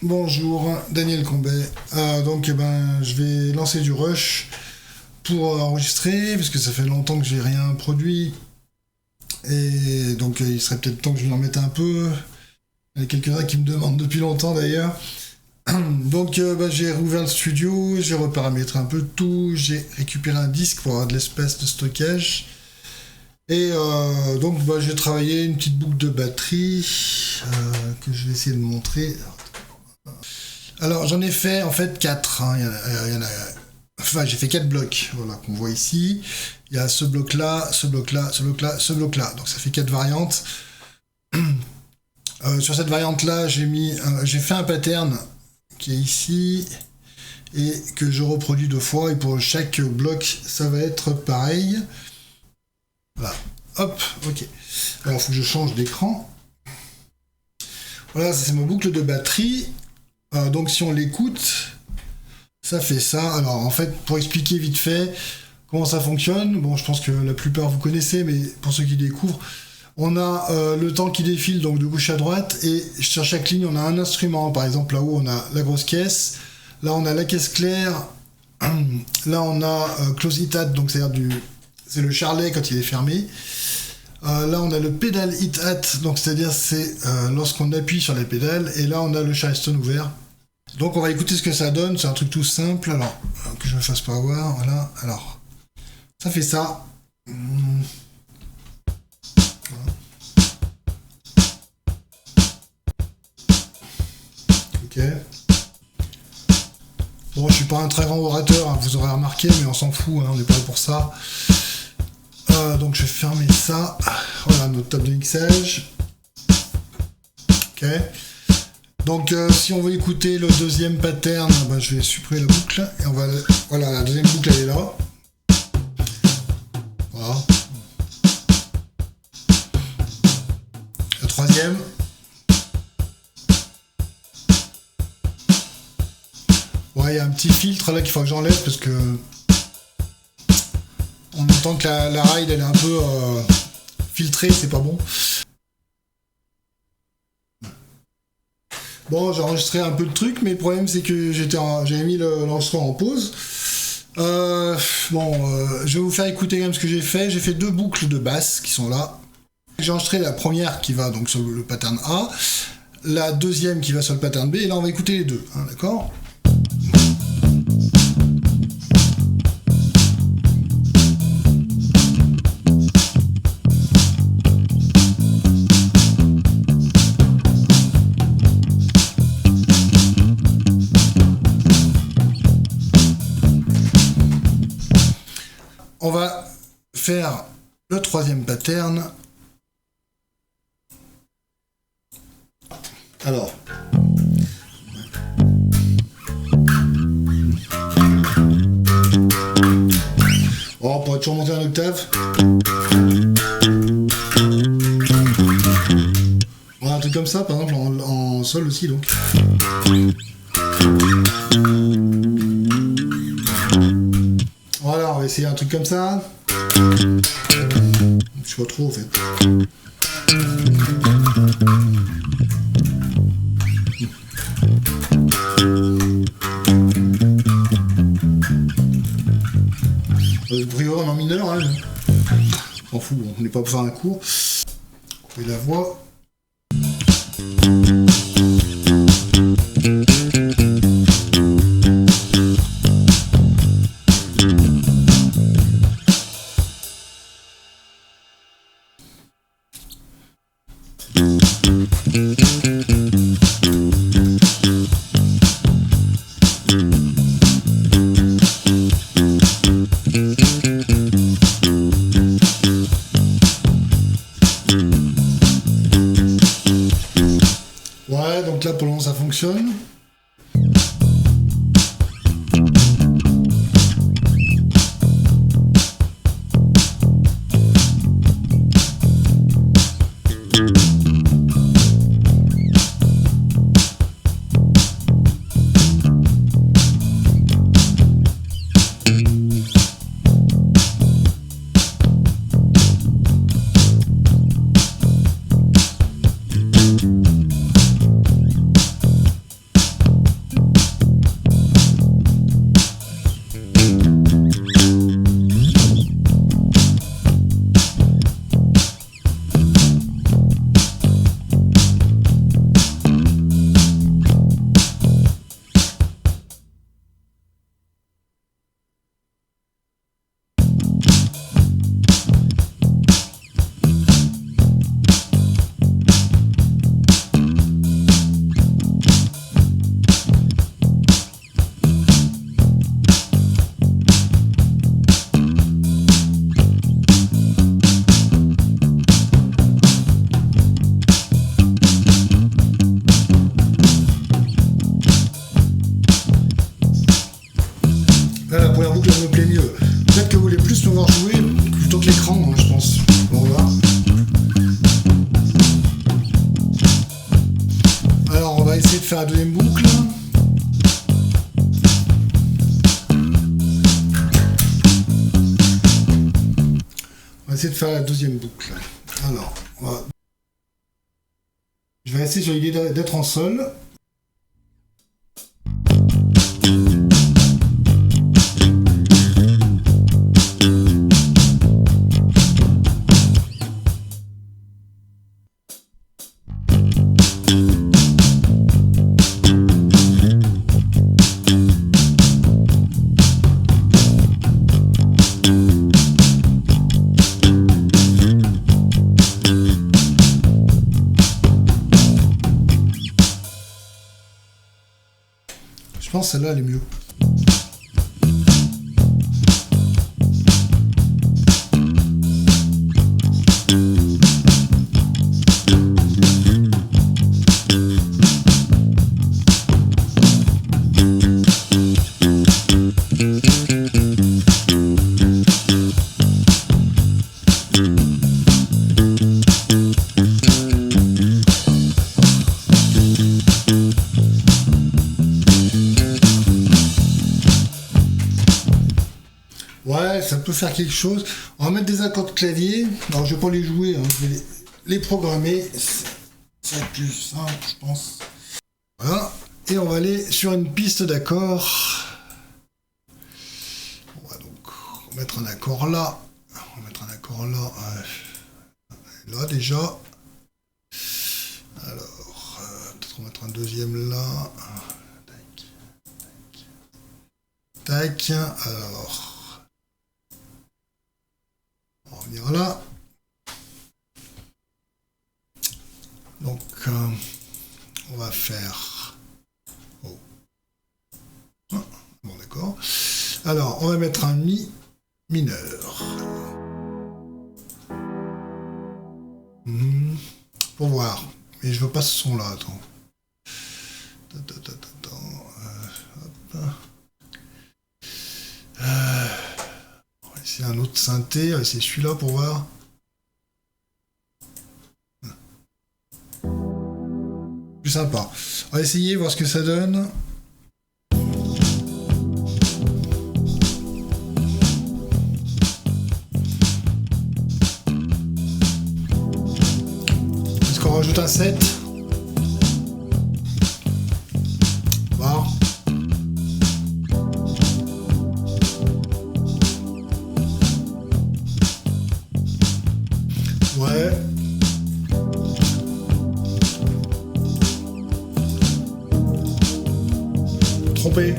Bonjour, Daniel Combet. Je vais lancer du rush pour enregistrer, parce que ça fait longtemps que j'ai rien produit. Et donc, il serait peut-être temps que je m'en mette un peu. Il y a quelques-uns qui me demandent depuis longtemps d'ailleurs. J'ai rouvert le studio, j'ai reparamétré un peu tout, j'ai récupéré un disque pour avoir de l'espace de stockage. Et j'ai travaillé une petite boucle de batterie que je vais essayer de montrer. Alors j'en ai fait en fait 4. J'ai fait 4 blocs, voilà, qu'on voit ici. Il y a ce bloc-là, ce bloc-là, ce bloc-là, ce bloc-là. Donc ça fait 4 variantes. Sur cette variante-là, j'ai fait un pattern qui est ici et que je reproduis 2 fois. Et pour chaque bloc, ça va être pareil. Voilà. Hop, ok. Alors il faut que je change d'écran. Voilà, ça c'est ma boucle de batterie. Donc si on l'écoute, ça fait ça. Alors en fait, pour expliquer vite fait comment ça fonctionne, bon je pense que la plupart vous connaissez, mais pour ceux qui découvrent, on a le temps qui défile donc de gauche à droite, et sur chaque ligne on a un instrument. Par exemple là-haut on a la grosse caisse, là on a la caisse claire, là on a close it at, donc c'est le charlet quand il est fermé. Là on a le pédale hit at, donc c'est-à-dire c'est lorsqu'on appuie sur les pédales, et là on a le charleston ouvert. Donc on va écouter ce que ça donne, c'est un truc tout simple, alors que je me fasse pas avoir, voilà, alors ça fait ça. Ok. Bon, je suis pas un très grand orateur, hein, vous aurez remarqué, mais on s'en fout, hein, on n'est pas là pour ça. Donc je vais fermer ça. Voilà notre table de mixage. Ok. Donc si on veut écouter le deuxième pattern, je vais supprimer la boucle et on va. Voilà, la deuxième boucle elle est là. Voilà. La troisième. Ouais, il y a un petit filtre là qu'il faut que j'enlève parce que on entend que la ride elle est un peu filtrée, c'est pas bon. Bon, j'ai enregistré un peu de trucs, mais le problème c'est que j'avais mis l'enregistrement en pause. Je vais vous faire écouter quand même ce que j'ai fait. J'ai fait 2 boucles de basse qui sont là. J'ai enregistré la première qui va donc sur le pattern A, la deuxième qui va sur le pattern B, et là on va écouter les deux, hein, d'accord ? On va faire le troisième pattern. Alors. On pourrait toujours monter un octave. Voilà, un truc comme ça, par exemple, en sol aussi, donc. Voilà, on va essayer un truc comme ça. Je sais pas trop, en fait. A priori, on est en mineur, hein. On s'en fout, on n'est pas pour faire un cours. Et la voix. Ouais, donc là pour le moment ça fonctionne. faire la deuxième boucle. On va essayer de faire la deuxième boucle. Alors, je vais rester sur l'idée d'être en sol. Je pense que celle-là, elle est mieux. Ouais, ça peut faire quelque chose. On va mettre des accords de clavier. Alors, je vais pas les jouer, hein. Je vais les programmer. Ça va être plus simple, je pense. Voilà. Et on va aller sur une piste d'accords. On va donc mettre un accord là. On va mettre un accord là. Là, déjà. Alors, peut-être on va mettre un deuxième là. Tac. Tac. Alors. On va revenir là. Donc, on va faire... Oh. Ah, bon, d'accord. Alors, on va mettre un mi mineur. Pour voir. Mais je veux pas ce son-là, attends. C'est un autre synthé, c'est celui-là pour voir. Plus sympa. On va essayer, voir ce que ça donne. Est-ce qu'on rajoute un 7 ? Voir. Ouais. Trompé.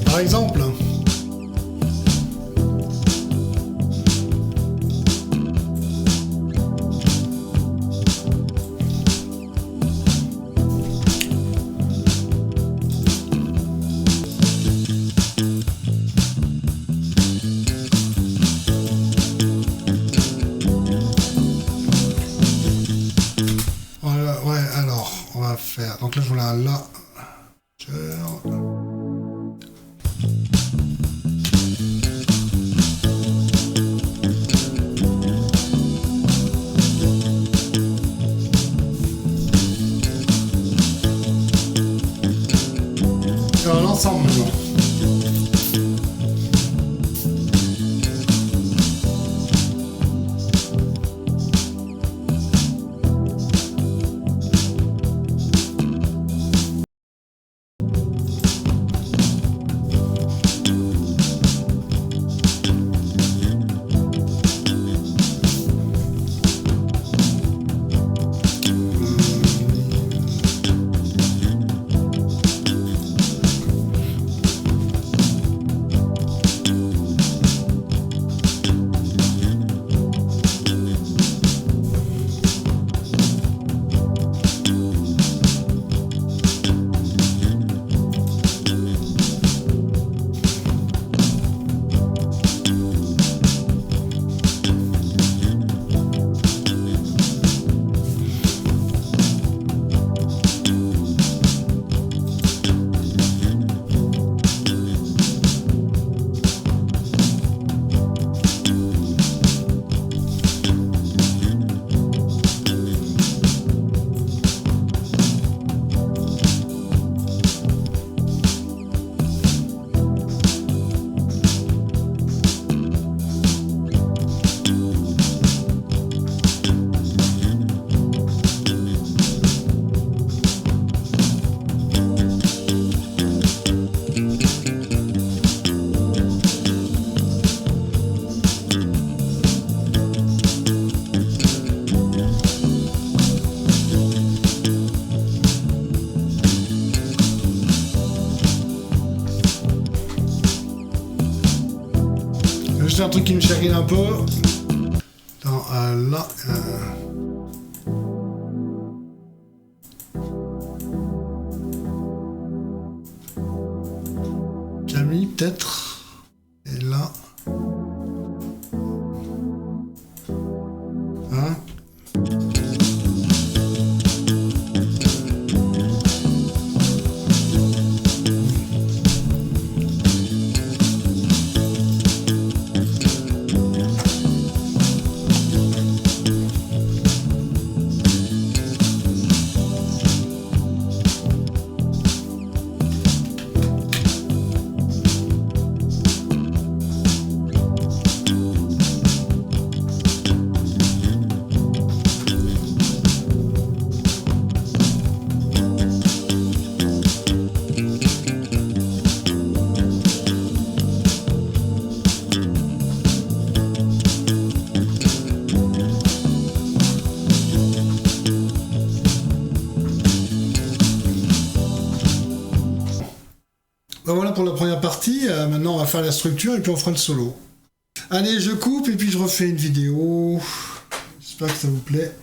Par exemple. Faire. Donc là, je voulais un la. Alors l'ensemble maintenant. faire un truc qui me chagrine un peu. Attends, là... Camille, peut-être. Et là... Hein? Ben voilà pour la première partie. Maintenant, on va faire la structure et puis on fera le solo. Allez, je coupe et puis je refais une vidéo. J'espère que ça vous plaît.